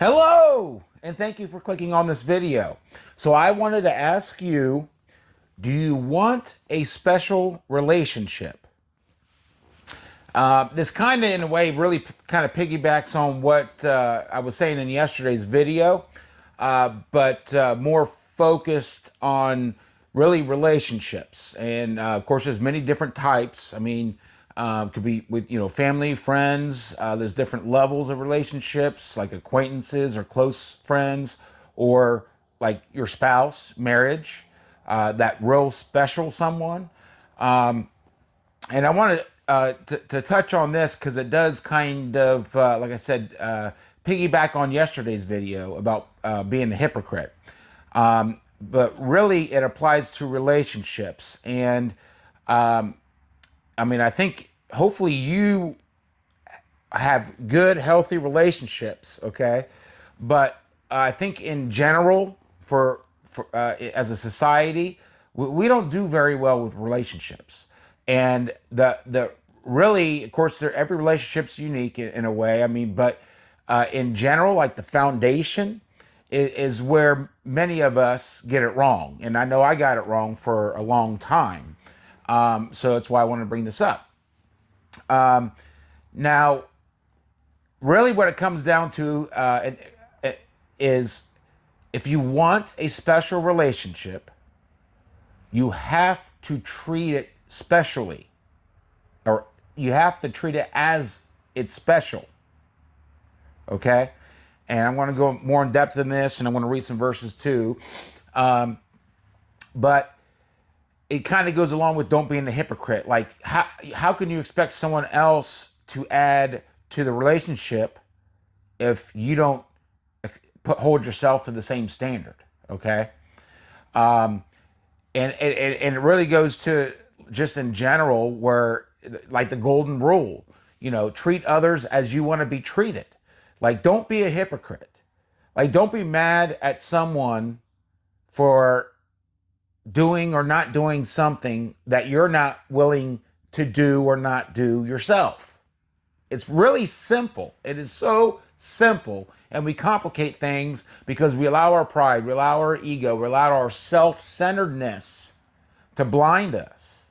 Hello, and thank you for clicking on this video. So I wanted to ask you, do you want a special relationship? This kind of, in a way, really kind of piggybacks on what I was saying in yesterday's video, but more focused on really relationships. And of course, there's many different types. I mean, could be with family, friends. There's different levels of relationships, like acquaintances or close friends, or like your spouse, marriage, that real special someone. And I wanted to touch on this because it does kind of, like I said, piggyback on yesterday's video about being a hypocrite. But really, it applies to relationships. And I mean, I think hopefully you have good, healthy relationships, okay? But I think in general, for as a society, we don't do very well with relationships. And the really, of course, every relationship's unique in a way. I mean, but in general, like the foundation is where many of us get it wrong. And I know I got it wrong for a long time. So that's why I want to bring this up. Now, really, what it comes down to is if you want a special relationship, you have to treat it specially, or you have to treat it as it's special. Okay? And I'm going to go more in depth in this, and I'm going to read some verses too. But it kind of goes along with don't being a hypocrite. Like, how can you expect someone else to add to the relationship if you don't hold yourself to the same standard? Okay. And it really goes to just in general, where like the golden rule, treat others as you want to be treated. Like, don't be a hypocrite. Like, don't be mad at someone for doing or not doing something that you're not willing to do or not do yourself. It's really simple. It is so simple. And we complicate things because we allow our pride, we allow our ego, we allow our self-centeredness to blind us.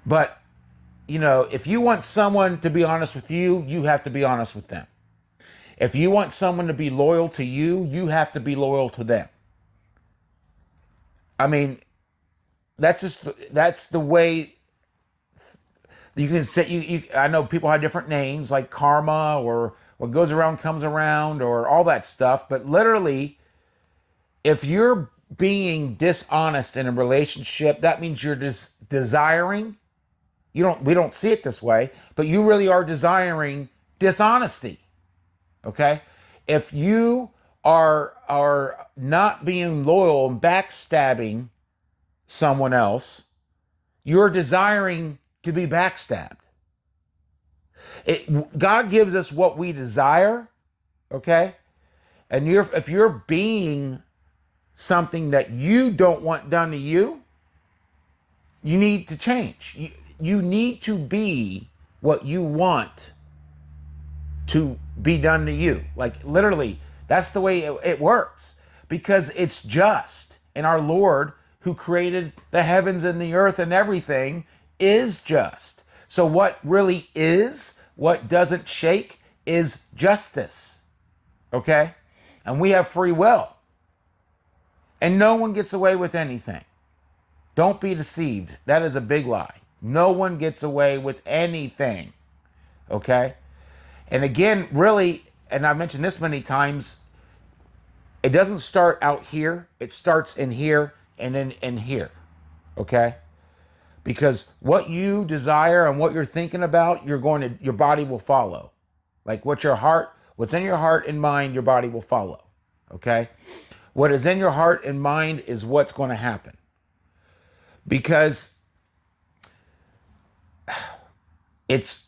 But, if you want someone to be honest with you, you have to be honest with them. If you want someone to be loyal to you, you have to be loyal to them. I mean, that's the way you can say I know people have different names like karma or what goes around comes around or all that stuff, but literally, if you're being dishonest in a relationship, that means you're just desiring. We don't see it this way, but you really are desiring dishonesty. Okay? If you are not being loyal and backstabbing someone else, you're desiring to be backstabbed. God gives us what we desire, okay? And if you're being something that you don't want done to you, you need to change. You need to be what you want to be done to you. Like, literally, that's the way it works, because it's just. And our Lord, who created the heavens and the earth and everything, is just. So what really is, what doesn't shake, is justice. Okay? And we have free will. And no one gets away with anything. Don't be deceived. That is a big lie. No one gets away with anything. Okay? And again, really, and I've mentioned this many times, it doesn't start out here. It starts in here and then in here. Okay? Because what you desire and what you're thinking about, your body will follow. Like what's in your heart and mind, your body will follow. Okay? What is in your heart and mind is what's going to happen. Because it's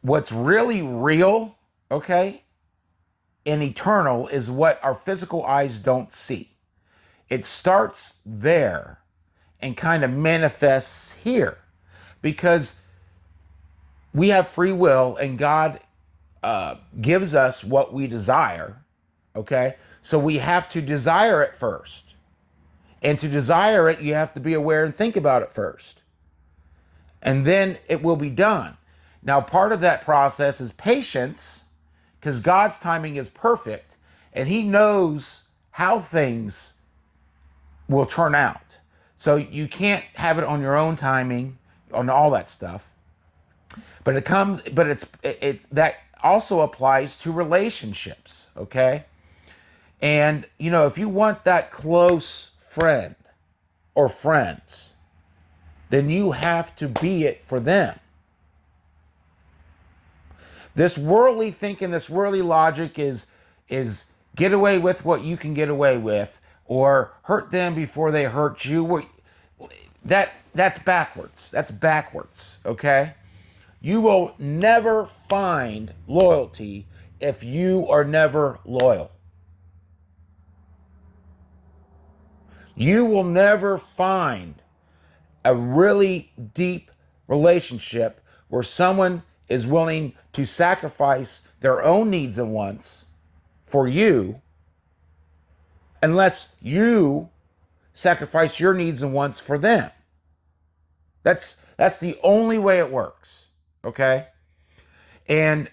what's really real, okay, and eternal is what our physical eyes don't see. It starts there and kind of manifests here, because we have free will, and God gives us what we desire. Okay, so we have to desire it first. And to desire it, you have to be aware and think about it first. And then it will be done. Now, part of that process is patience, because God's timing is perfect and He knows how things will turn out. So you can't have it on your own timing, on all that stuff. But that also applies to relationships, okay? And if you want that close friend or friends, then you have to be it for them. This worldly thinking, this worldly logic is get away with what you can get away with, or hurt them before they hurt you. That's backwards. That's backwards, okay? You will never find loyalty if you are never loyal. You will never find a really deep relationship where someone is willing to sacrifice their own needs and wants for you unless you sacrifice your needs and wants for them. That's the only way it works, okay? And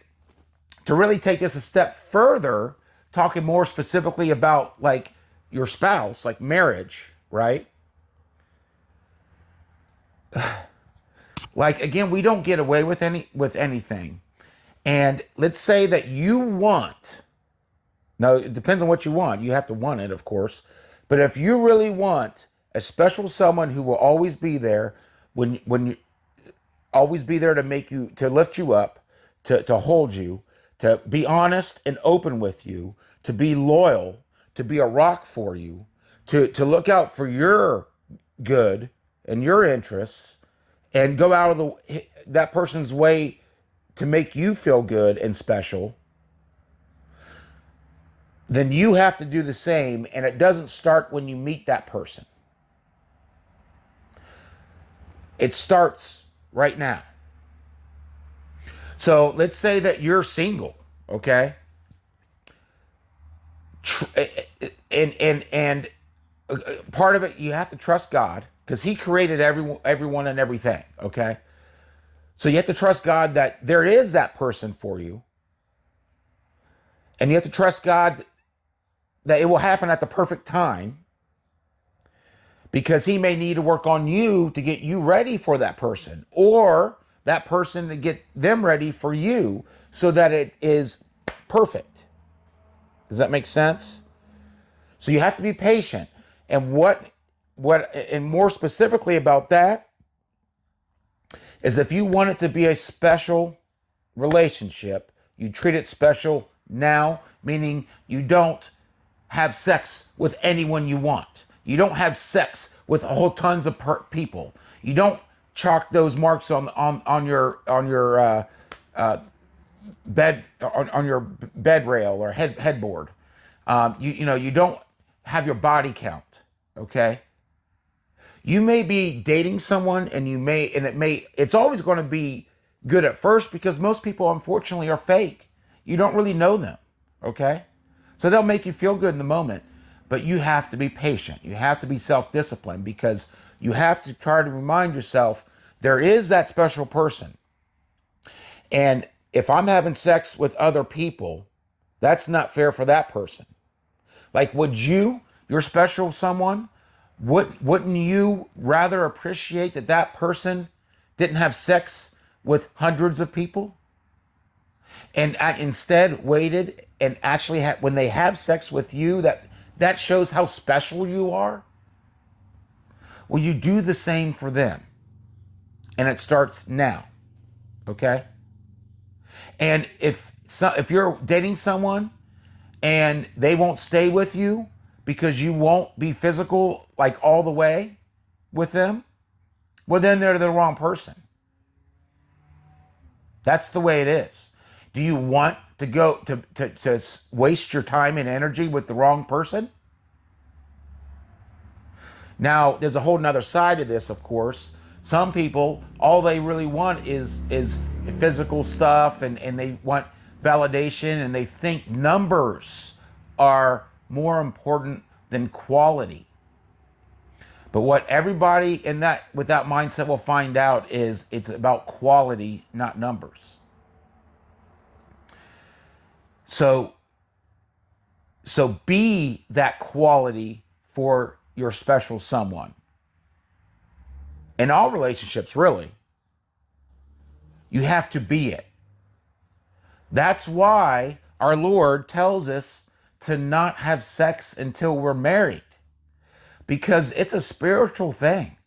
to really take this a step further, talking more specifically about like your spouse, like marriage, right? Like, again, we don't get away with anything. And let's say that you want, now it depends on what you want. You have to want it, of course. But if you really want a special someone who will always be there when you always be there to lift you up, to hold you, to be honest and open with you, to be loyal, to be a rock for you, to look out for your good and your interests, and go out of that person's way to make you feel good and special, then you have to do the same. And it doesn't start when you meet that person. It starts right now. So let's say that you're single, okay? And part of it, you have to trust God, because He created everyone and everything, okay? So you have to trust God that there is that person for you. And you have to trust God that it will happen at the perfect time, because He may need to work on you to get you ready for that person, or that person to get them ready for you, so that it is perfect. Does that make sense? So you have to be patient. And and more specifically about that is, if you want it to be a special relationship, you treat it special now, meaning you don't have sex with anyone you want. You don't have sex with a whole tons of people. You don't chalk those marks on your bed, on your bed rail or headboard. You don't have your body count. Okay. You may be dating someone, and it's always going to be good at first, because most people, unfortunately, are fake. You don't really know them. Okay. So they'll make you feel good in the moment, but you have to be patient. You have to be self-disciplined, because you have to try to remind yourself there is that special person. And if I'm having sex with other people, that's not fair for that person. Like, would your special someone, wouldn't you rather appreciate that that person didn't have sex with hundreds of people, and instead waited and actually when they have sex with you, that shows how special you are? Well, you do the same for them. And it starts now. Okay? And if you're dating someone and they won't stay with you because you won't be physical like all the way with them, well, then they're the wrong person. That's the way it is. Do you want to go to waste your time and energy with the wrong person? Now, there's a whole nother side of this, of course. Some people, all they really want is physical stuff, and they want validation, and they think numbers are more important than quality. But what everybody in that with that mindset will find out is it's about quality, not numbers. So be that quality for your special someone. In all relationships, really, you have to be it. That's why our Lord tells us to not have sex until we're married, because it's a spiritual thing.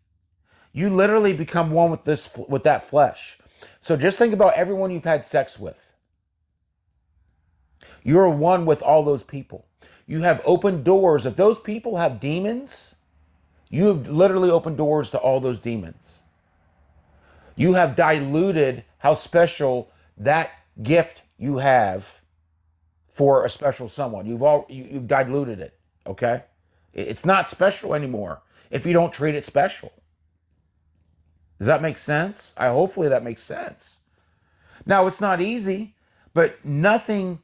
You literally become one with that flesh. So just think about everyone you've had sex with. You're one with all those people. You have opened doors. If those people have demons, you have literally opened doors to all those demons. You have diluted how special that gift you have for a special someone. You've diluted it, okay? It's not special anymore if you don't treat it special. Does that make sense? Hopefully that makes sense. Now, it's not easy, but nothing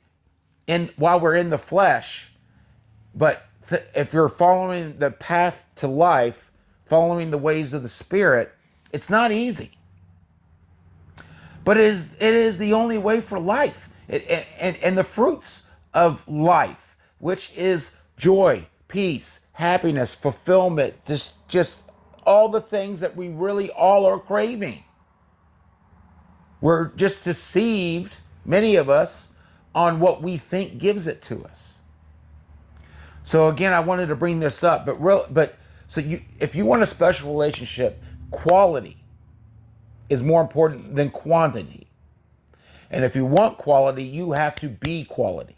while we're in the flesh, but if you're following the path to life, following the ways of the Spirit, it's not easy. But it is the only way for life. And the fruits of life, which is joy, peace, happiness, fulfillment, just all the things that we really all are craving. We're just deceived, many of us, on what we think gives it to us. So again, I wanted to bring this up, if you want a special relationship, quality is more important than quantity. And if you want quality, you have to be quality.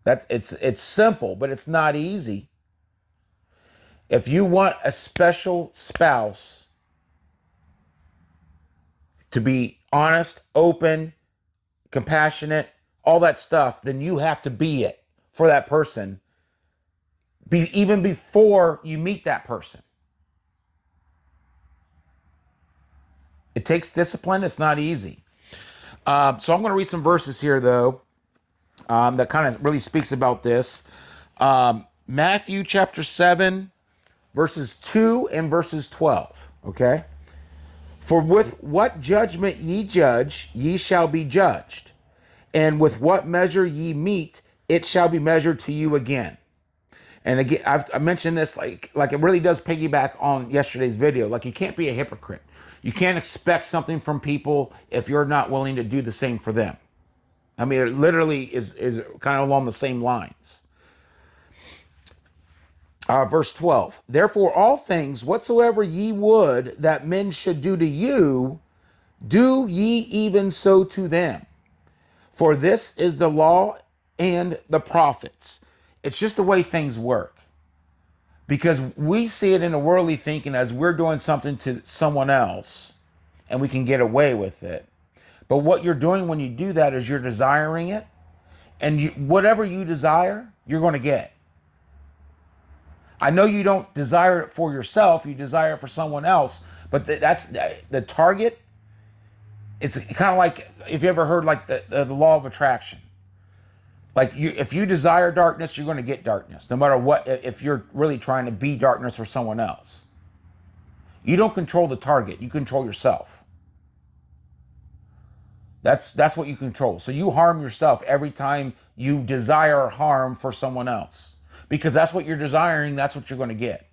It's simple, but it's not easy. If you want a special spouse to be honest, open, compassionate, all that stuff, then you have to be it for that person, even before you meet that person. It takes discipline. It's not easy. So I'm going to read some verses here, though, that kind of really speaks about this. Matthew chapter 7, verses 2 and verses 12. Okay? For with what judgment ye judge, ye shall be judged. And with what measure ye meet, it shall be measured to you again. And again, I mentioned this like it really does piggyback on yesterday's video. Like, you can't be a hypocrite. You can't expect something from people if you're not willing to do the same for them. I mean, it literally is kind of along the same lines. Verse 12. Therefore, all things whatsoever ye would that men should do to you, do ye even so to them. For this is the law and the prophets. It's just the way things work. Because we see it in a worldly thinking as we're doing something to someone else and we can get away with it. But what you're doing when you do that is you're desiring it. And whatever you desire, you're going to get. I know you don't desire it for yourself. You desire it for someone else. But that's the target. It's kind of like, if you ever heard like the law of attraction. Like, if you desire darkness, you're going to get darkness, no matter what. If you're really trying to be darkness for someone else, you don't control the target. You control yourself. That's what you control. So you harm yourself every time you desire harm for someone else, because that's what you're desiring. That's what you're going to get.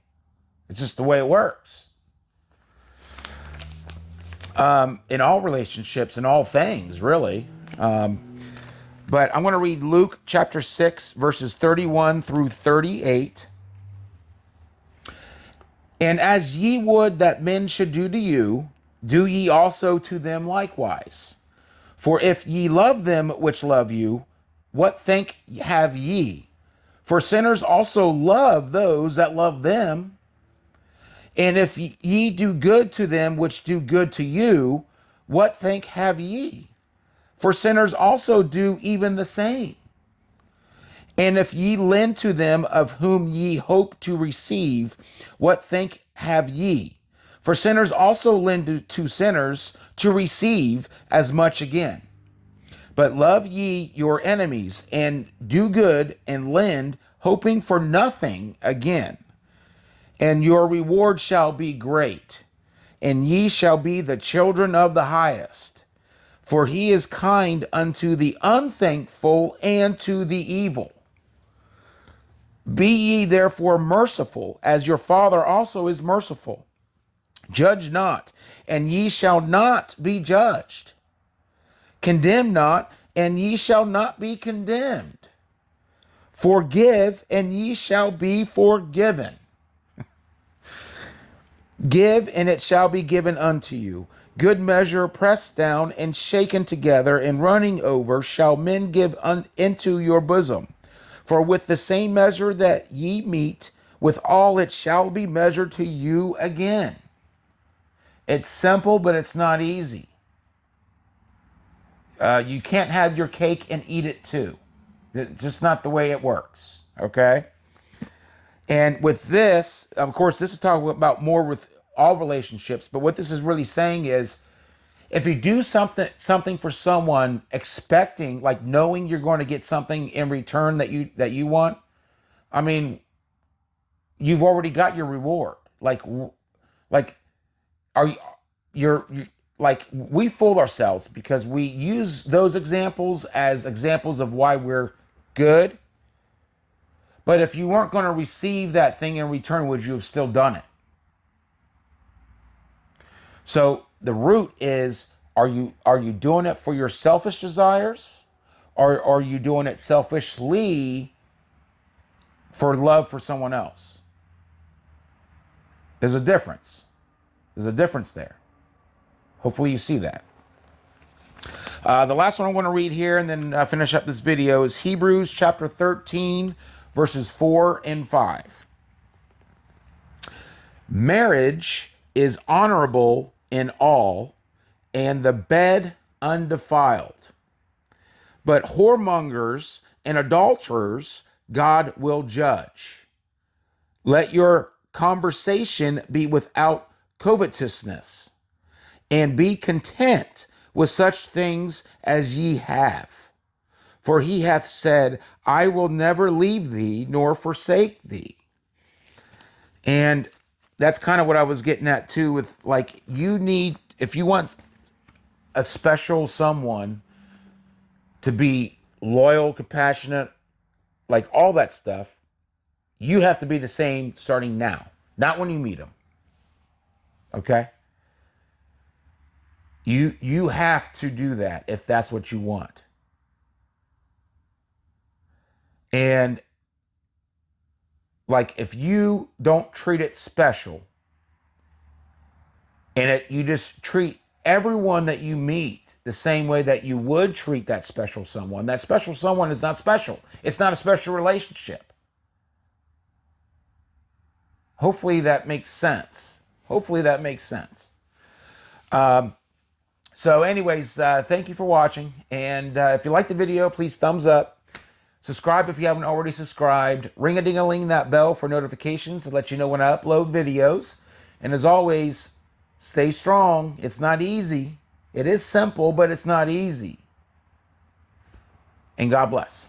It's just the way it works. In all relationships, in all things, really. But I'm going to read Luke chapter 6, verses 31 through 38. And as ye would that men should do to you, do ye also to them likewise. For if ye love them which love you, what thank have ye? For sinners also love those that love them. And if ye do good to them which do good to you, what thank have ye? For sinners also do even the same. And if ye lend to them of whom ye hope to receive, what thank have ye? For sinners also lend to sinners to receive as much again. But love ye your enemies, and do good, and lend, hoping for nothing again. And your reward shall be great, and ye shall be the children of the highest. For he is kind unto the unthankful and to the evil. Be ye therefore merciful, as your Father also is merciful. Judge not, and ye shall not be judged. Condemn not, and ye shall not be condemned. Forgive, and ye shall be forgiven. Give, and it shall be given unto you. Good measure, pressed down and shaken together, and running over, shall men give into your bosom. For with the same measure that ye meet, withal it shall be measured to you again. It's simple, but it's not easy. You can't have your cake and eat it too. It's just not the way it works, okay? And with this, of course, this is talking about more with all relationships, but what this is really saying is, if you do something for someone expecting, like knowing you're going to get something in return that you want, I mean, you've already got your reward. Like are you like, we fool ourselves because we use those examples as examples of why we're good. But if you weren't going to receive that thing in return, would you have still done it? So the root is, are you doing it for your selfish desires, or are you doing it selfishly for love for someone else? There's a difference. There's a difference there. Hopefully you see that. The last one I want to read here and then finish up this video is Hebrews chapter 13, verses 4 and 5. Marriage is honorable in all, and the bed undefiled. But whoremongers and adulterers God will judge. Let your conversation be without covetousness, and be content with such things as ye have. For he hath said, I will never leave thee nor forsake thee. And that's kind of what I was getting at too, with like, you need, if you want a special someone to be loyal, compassionate, like all that stuff, you have to be the same starting now, not when you meet them. Okay? You have to do that if that's what you want. And like, if you don't treat it special, and you just treat everyone that you meet the same way that you would treat that special someone, that special someone is not special. It's not a special relationship. Hopefully that makes sense. Hopefully that makes sense. So anyways, thank you for watching. And if you like the video, please thumbs up. Subscribe if you haven't already subscribed. Ring-a-ding-a-ling that bell for notifications to let you know when I upload videos. And as always, stay strong. It's not easy. It is simple, but it's not easy. And God bless.